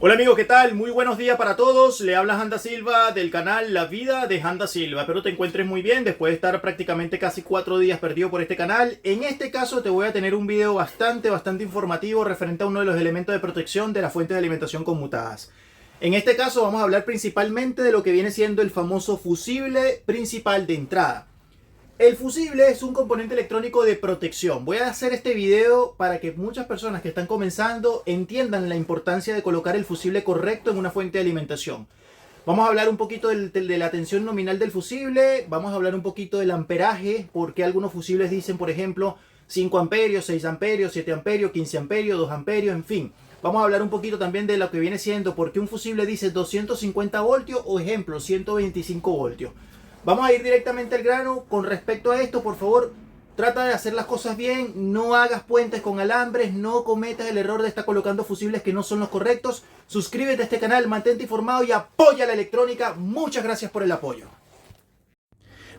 Hola amigos, ¿qué tal? Muy buenos días para todos. Le habla Handa Silva del canal La Vida de Handa Silva. Espero te encuentres muy bien después de estar prácticamente casi 4 días perdido por este canal. En este caso te voy a tener un video bastante informativo referente a uno de los elementos de protección de las fuentes de alimentación conmutadas. En este caso vamos a hablar principalmente de lo que viene siendo el famoso fusible principal de entrada. El fusible es un componente electrónico de protección. Voy a hacer este video para que muchas personas que están comenzando entiendan la importancia de colocar el fusible correcto en una fuente de alimentación. Vamos a hablar un poquito de la tensión nominal del fusible, vamos a hablar un poquito del amperaje, porque algunos fusibles dicen, por ejemplo, 5 amperios, 6 amperios, 7 amperios, 15 amperios, 2 amperios, en fin. Vamos a hablar un poquito también de lo que viene siendo, porque un fusible dice 250 voltios o ejemplo, 125 voltios. Vamos a ir directamente al grano. Con respecto a esto, por favor, trata de hacer las cosas bien. No hagas puentes con alambres. No cometas el error de estar colocando fusibles que no son los correctos. Suscríbete a este canal, mantente informado y apoya la electrónica. Muchas gracias por el apoyo.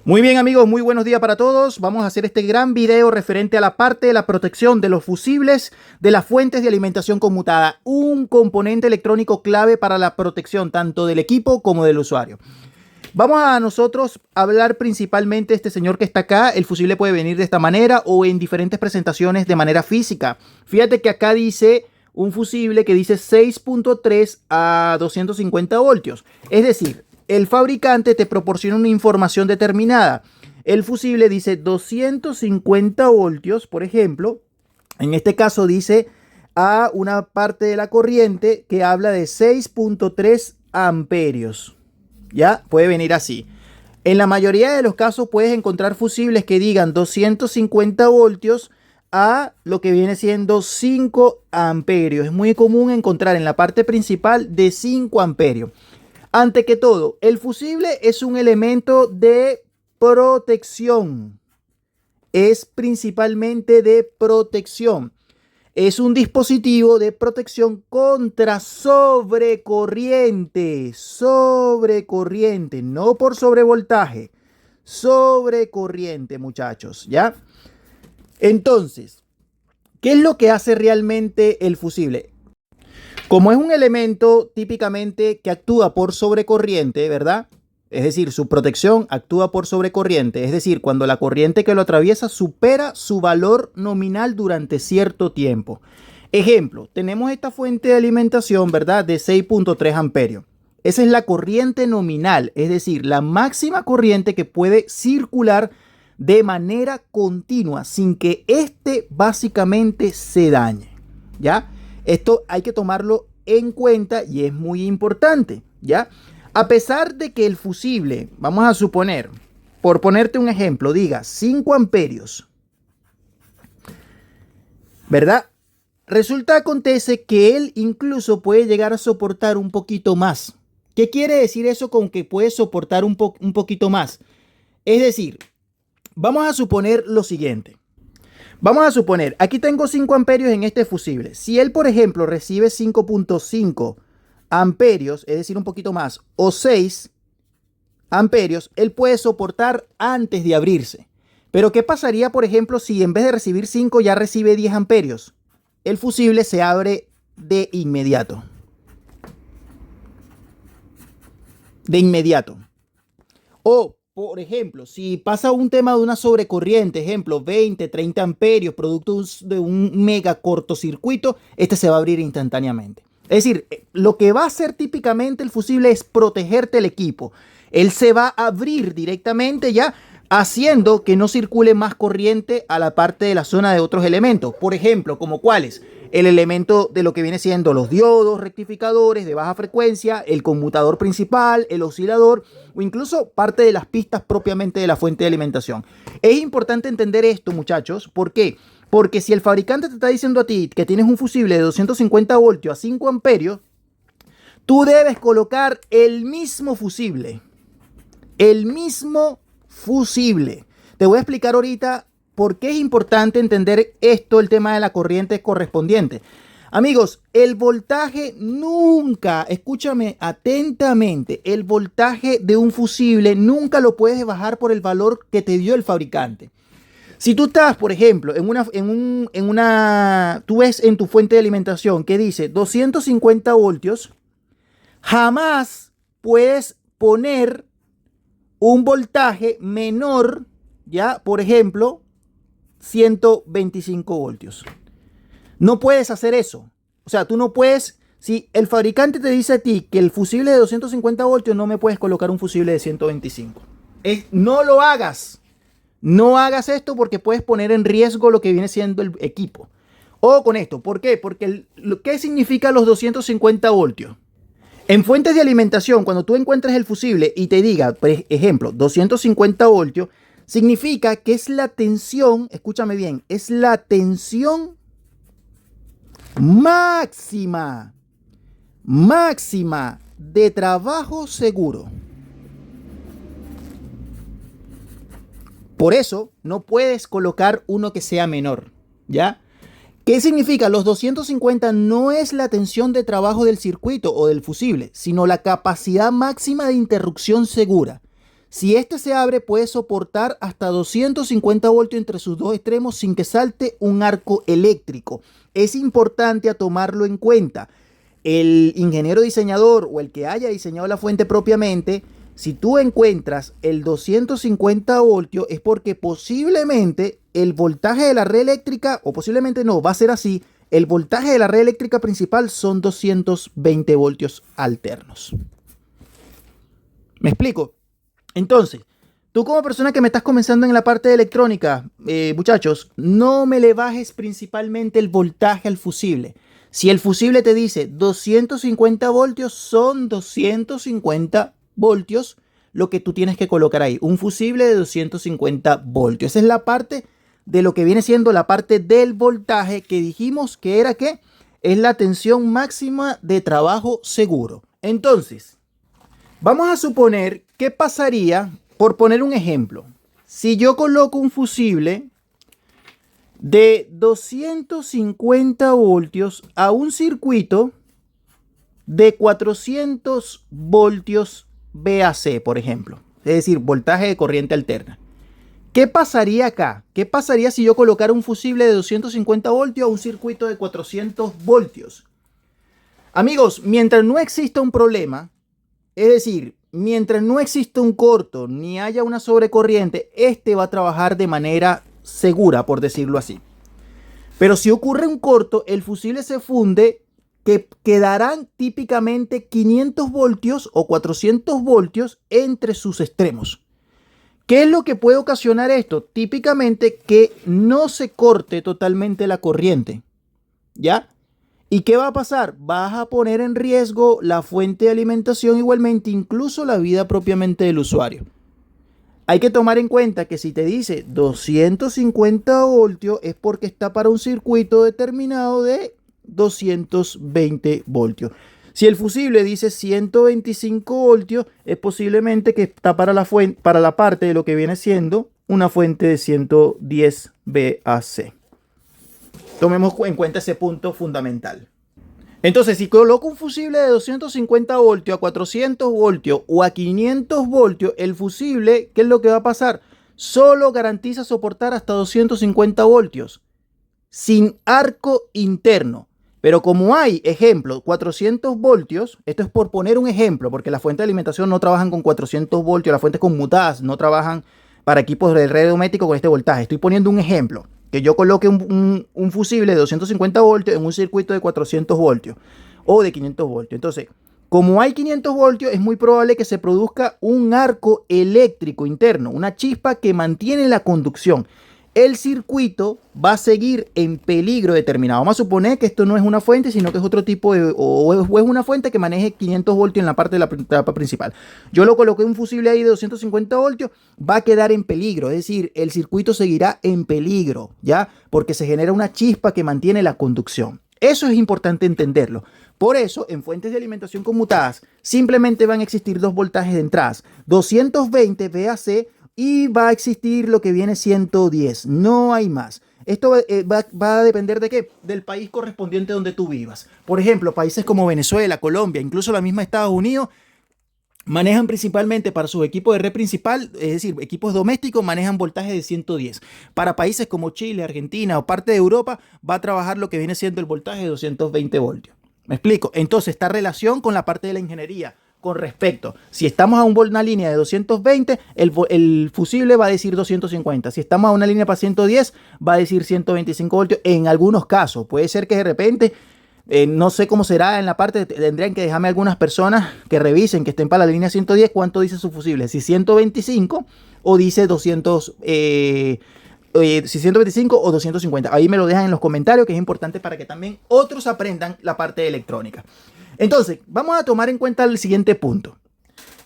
Muy bien amigos, muy buenos días para todos. Vamos a hacer este gran video referente a la parte de la protección de los fusibles de las fuentes de alimentación conmutada. Un componente electrónico clave para la protección tanto del equipo como del usuario. Vamos a nosotros hablar principalmente de este señor que está acá. El fusible puede venir de esta manera o en diferentes presentaciones de manera física. Fíjate que acá dice un fusible que dice 6.3 a 250 voltios. Es decir, el fabricante te proporciona una información determinada. El fusible dice 250 voltios, por ejemplo. En este caso dice a una parte de la corriente que habla de 6.3 amperios. Ya puede venir así. En la mayoría de los casos puedes encontrar fusibles que digan 250 voltios a lo que viene siendo 5 amperios. Es muy común encontrar en la parte principal de 5 amperios. Ante que todo, el fusible es un elemento de protección. Es principalmente de protección. Es un dispositivo de protección contra sobrecorriente. Sobrecorriente, no por sobrevoltaje. Sobrecorriente, muchachos, ¿ya? Entonces, ¿qué es lo que hace realmente el fusible? Como es un elemento típicamente que actúa por sobrecorriente, ¿verdad? Es decir, su protección actúa por sobrecorriente, es decir, cuando la corriente que lo atraviesa supera su valor nominal durante cierto tiempo. Ejemplo, tenemos esta fuente de alimentación, ¿verdad? De 6.3 amperios. Esa es la corriente nominal, es decir, la máxima corriente que puede circular de manera continua sin que éste básicamente se dañe, ¿ya? Esto hay que tomarlo en cuenta y es muy importante, ¿ya? A pesar de que el fusible, vamos a suponer, por ponerte un ejemplo, diga 5 amperios, ¿verdad? Acontece que él incluso puede llegar a soportar un poquito más. ¿Qué quiere decir eso con que puede soportar un poquito más? Es decir, vamos a suponer lo siguiente. Vamos a suponer, aquí tengo 5 amperios en este fusible. Si él, por ejemplo, recibe 5.5 amperios, es decir, un poquito más, o 6 amperios, él puede soportar antes de abrirse. Pero ¿qué pasaría, por ejemplo, si en vez de recibir 5 ya recibe 10 amperios? El fusible se abre de inmediato. De inmediato. O, por ejemplo, si pasa un tema de una sobrecorriente, ejemplo, 20, 30 amperios, producto de un mega cortocircuito, este se va a abrir instantáneamente. Es decir, lo que va a hacer típicamente el fusible es protegerte el equipo. Él se va a abrir directamente ya, haciendo que no circule más corriente a la parte de la zona de otros elementos. Por ejemplo, ¿como cuáles? El elemento de lo que viene siendo los diodos rectificadores de baja frecuencia, el conmutador principal, el oscilador o incluso parte de las pistas propiamente de la fuente de alimentación. Es importante entender esto, muchachos. ¿Por qué? Porque si el fabricante te está diciendo a ti que tienes un fusible de 250 voltios a 5 amperios, tú debes colocar el mismo fusible. El mismo fusible. Te voy a explicar ahorita por qué es importante entender esto, el tema de la corriente correspondiente. Amigos, el voltaje nunca, escúchame atentamente, el voltaje de un fusible nunca lo puedes bajar por el valor que te dio el fabricante. Si tú estás, por ejemplo, tú ves en tu fuente de alimentación que dice 250 voltios, jamás puedes poner un voltaje menor, ya, por ejemplo, 125 voltios. No puedes hacer eso. O sea, tú no puedes, si el fabricante te dice a ti que el fusible de 250 voltios, no me puedes colocar un fusible de 125. No lo hagas. No hagas esto porque puedes poner en riesgo lo que viene siendo el equipo. O con esto, ¿por qué? Porque ¿qué significa los 250 voltios? En fuentes de alimentación, cuando tú encuentres el fusible y te diga, por ejemplo, 250 voltios, significa que es la tensión, escúchame bien, es la tensión máxima de trabajo seguro. Por eso no puedes colocar uno que sea menor, ¿ya? ¿Qué significa? Los 250 no es la tensión de trabajo del circuito o del fusible, sino la capacidad máxima de interrupción segura. Si este se abre, puede soportar hasta 250 voltios entre sus dos extremos sin que salte un arco eléctrico. Es importante a tomarlo en cuenta. El ingeniero diseñador o el que haya diseñado la fuente propiamente, si tú encuentras el 250 voltios es porque posiblemente el voltaje de la red eléctrica, o posiblemente no, va a ser así, el voltaje de la red eléctrica principal son 220 voltios alternos. ¿Me explico? Entonces, tú como persona que me estás comenzando en la parte de electrónica, muchachos, no me le bajes principalmente el voltaje al fusible. Si el fusible te dice 250 voltios, son 250 voltios lo que tú tienes que colocar ahí. Un fusible de 250 voltios. Esa es la parte de lo que viene siendo la parte del voltaje que dijimos que era ¿qué? Es la tensión máxima de trabajo seguro. Entonces, vamos a suponer qué pasaría, por poner un ejemplo, si yo coloco un fusible de 250 voltios a un circuito de 400 voltios VAC, por ejemplo. Es decir, voltaje de corriente alterna. ¿Qué pasaría acá? ¿Qué pasaría si yo colocara un fusible de 250 voltios a un circuito de 400 voltios? Amigos, mientras no exista un problema, es decir, mientras no exista un corto ni haya una sobrecorriente, este va a trabajar de manera segura, por decirlo así. Pero si ocurre un corto, el fusible se funde, que quedarán típicamente 500 voltios o 400 voltios entre sus extremos. ¿Qué es lo que puede ocasionar esto? Típicamente que no se corte totalmente la corriente, ¿ya? ¿Y qué va a pasar? Vas a poner en riesgo la fuente de alimentación igualmente, incluso la vida propiamente del usuario. Hay que tomar en cuenta que si te dice 250 voltios es porque está para un circuito determinado de 220 voltios. Si el fusible dice 125 voltios, es posiblemente que está para la parte de lo que viene siendo una fuente de 110 VAC. Tomemos en cuenta ese punto fundamental. Entonces, si coloco un fusible de 250 voltios a 400 voltios o a 500 voltios, el fusible, ¿qué es lo que va a pasar? Solo garantiza soportar hasta 250 voltios, sin arco interno. Pero como hay, ejemplo, 400 voltios, esto es por poner un ejemplo, porque las fuentes de alimentación no trabajan con 400 voltios, las fuentes conmutadas no trabajan para equipos de red doméstico con este voltaje. Estoy poniendo un ejemplo, que yo coloque un fusible de 250 voltios en un circuito de 400 voltios o de 500 voltios. Entonces, como hay 500 voltios, es muy probable que se produzca un arco eléctrico interno, una chispa que mantiene la conducción. El circuito va a seguir en peligro determinado. Vamos a suponer que esto no es una fuente, sino que es otro tipo de, o es una fuente que maneje 500 voltios en la parte de la etapa principal. Yo lo coloqué un fusible ahí de 250 voltios, va a quedar en peligro, es decir, el circuito seguirá en peligro, ¿ya? Porque se genera una chispa que mantiene la conducción. Eso es importante entenderlo. Por eso, en fuentes de alimentación conmutadas, simplemente van a existir dos voltajes de entradas, 220 VAC, y va a existir lo que viene 110. No hay más. Esto va a depender de qué? Del país correspondiente donde tú vivas. Por ejemplo, países como Venezuela, Colombia, incluso la misma Estados Unidos, manejan principalmente para sus equipos de red principal, es decir, equipos domésticos, manejan voltaje de 110. Para países como Chile, Argentina o parte de Europa, va a trabajar lo que viene siendo el voltaje de 220 voltios. ¿Me explico? Entonces, esta relación con la parte de la ingeniería, con respecto, si estamos a una línea de 220, el fusible va a decir 250. Si estamos a una línea para 110, va a decir 125 voltios. En algunos casos, puede ser que de repente, no sé cómo será en la parte, tendrían que dejarme algunas personas que revisen, que estén para la línea 110, cuánto dice su fusible. Si 125 o dice 200, si 125 o 250. Ahí me lo dejan en los comentarios, que es importante para que también otros aprendan la parte de electrónica. Entonces, vamos a tomar en cuenta el siguiente punto.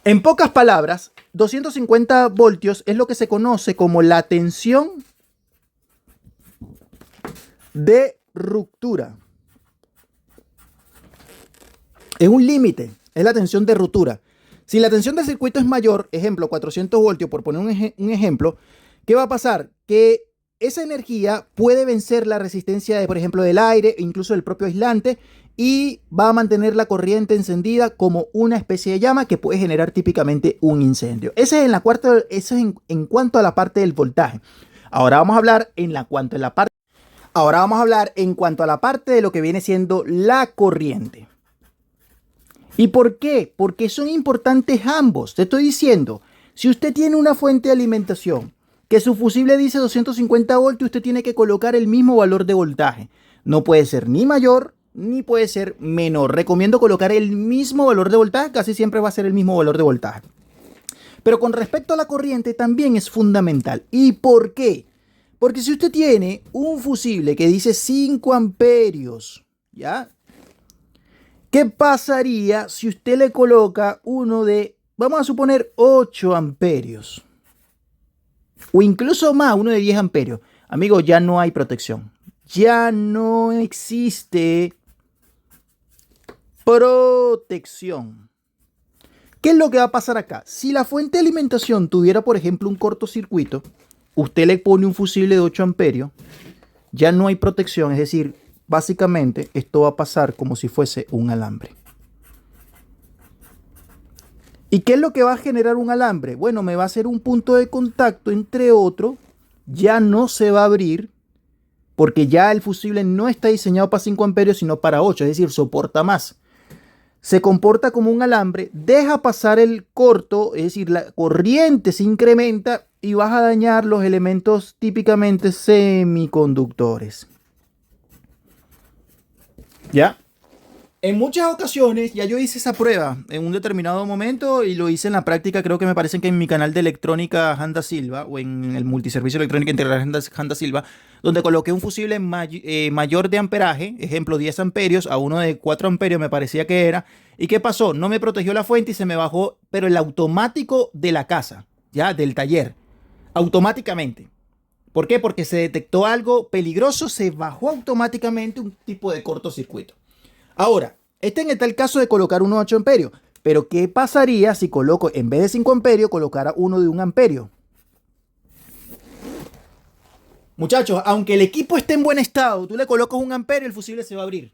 En pocas palabras, 250 voltios es lo que se conoce como la tensión de ruptura. Es un límite, es la tensión de ruptura. Si la tensión del circuito es mayor, ejemplo 400 voltios, por poner un ejemplo, ¿qué va a pasar? Que esa energía puede vencer la resistencia de, por ejemplo, del aire, incluso del propio aislante, y va a mantener la corriente encendida como una especie de llama que puede generar típicamente un incendio. Ese es en cuanto a la parte del voltaje. Ahora vamos a hablar en cuanto a la parte de lo que viene siendo la corriente. ¿Y por qué? Porque son importantes ambos. Te estoy diciendo, si usted tiene una fuente de alimentación que su fusible dice 250 voltios, usted tiene que colocar el mismo valor de voltaje. No puede ser ni mayor ni puede ser menor. Recomiendo colocar el mismo valor de voltaje, casi siempre va a ser el mismo valor de voltaje. Pero con respecto a la corriente también es fundamental. ¿Y por qué? Porque si usted tiene un fusible que dice 5 amperios, ¿ya? ¿Qué pasaría si usted le coloca uno de, vamos a suponer, 8 amperios? O incluso más, uno de 10 amperios. Amigo, ya no hay protección. Ya no existe protección. ¿Qué es lo que va a pasar acá? Si la fuente de alimentación tuviera, por ejemplo, un cortocircuito, usted le pone un fusible de 8 amperios, ya no hay protección. Es decir, básicamente esto va a pasar como si fuese un alambre. ¿Y qué es lo que va a generar un alambre? Bueno, me va a hacer un punto de contacto entre otro, ya no se va a abrir, porque ya el fusible no está diseñado para 5 amperios, sino para 8, es decir, soporta más. Se comporta como un alambre, deja pasar el corto, es decir, la corriente se incrementa y vas a dañar los elementos típicamente semiconductores. ¿Ya? En muchas ocasiones ya yo hice esa prueba en un determinado momento y lo hice en la práctica, creo que me parece que en mi canal de electrónica Handa Silva o en el multiservicio electrónica integral Handa Silva, donde coloqué un fusible mayor de amperaje, ejemplo 10 amperios, a uno de 4 amperios me parecía que era. ¿Y qué pasó? No me protegió la fuente y se me bajó, pero el automático de la casa, ya del taller, automáticamente. ¿Por qué? Porque se detectó algo peligroso, se bajó automáticamente un tipo de cortocircuito. Ahora, este en el caso de colocar uno de 8 amperios, pero ¿qué pasaría si coloco, en vez de 5 amperios, colocara uno de 1 amperio? Muchachos, aunque el equipo esté en buen estado, tú le colocas 1 amperio, el fusible se va a abrir.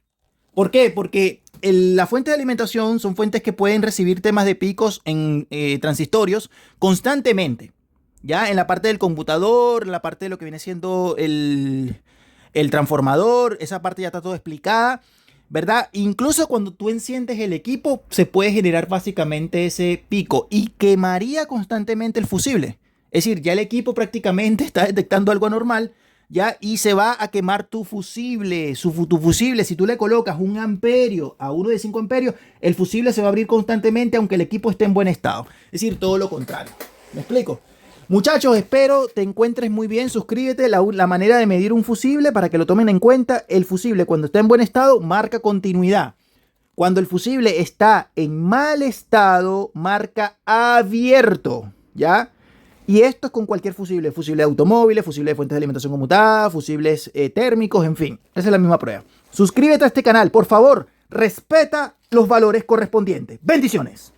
¿Por qué? Porque la fuente de alimentación son fuentes que pueden recibir temas de picos en transistorios constantemente. Ya en la parte del computador, en la parte de lo que viene siendo el transformador, esa parte ya está todo explicada, ¿verdad? Incluso cuando tú enciendes el equipo, se puede generar básicamente ese pico y quemaría constantemente el fusible. Es decir, ya el equipo prácticamente está detectando algo anormal, ¿ya? Y se va a quemar tu fusible. Tu fusible, si tú le colocas 1 amperio a uno de 5 amperios, el fusible se va a abrir constantemente aunque el equipo esté en buen estado. Es decir, todo lo contrario. ¿Me explico? Muchachos, espero te encuentres muy bien. Suscríbete. La manera de medir un fusible para que lo tomen en cuenta. El fusible cuando está en buen estado marca continuidad. Cuando el fusible está en mal estado marca abierto. ¿Ya? Y esto es con cualquier fusible. Fusible de automóviles, fusible de fuentes de alimentación conmutada, fusibles térmicos, en fin. Esa es la misma prueba. Suscríbete a este canal. Por favor, respeta los valores correspondientes. Bendiciones.